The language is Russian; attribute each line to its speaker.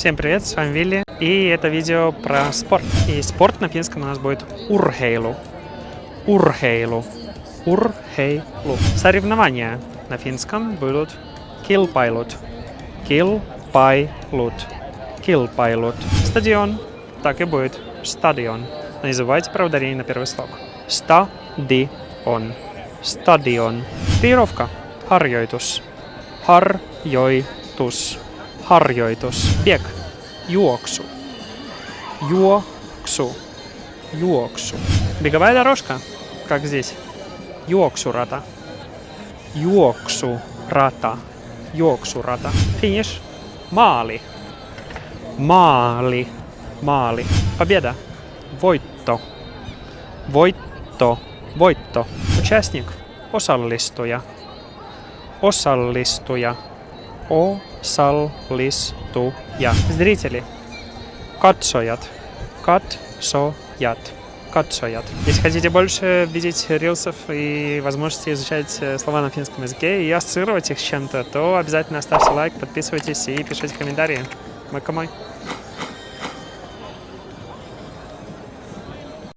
Speaker 1: Всем привет, с вами Вилли, и это видео про спорт. И спорт на финском у нас будет урхейлу. Урхейлу. Урхейлу. Соревнования на финском будут kilpailut. Kilpailut. Kilpailut. Стадион так и будет. Стадион. Называйте про ударение на первый слог. Стадион. Стадион. Тренировка. Harjoitus. Harjoitus. Harjoitus. Бег. Juoksu. Juoksu. Juoksu. Беговая дорожка. Как здесь. Juoksurata. Juoksurata. Juoksurata. Финиш. Maali. Maali. Maali. Победа. Voitto. Voitto. Voitto. Участник. Osallistuja. Osallistuja. Osallistuja. Зрители. Katsojat. Katsojat. Katsojat. Если хотите больше видеть рилсов и возможности изучать слова на финском языке и ассоциировать их с чем-то, то обязательно ставьте лайк, подписывайтесь и пишите комментарии. Мой.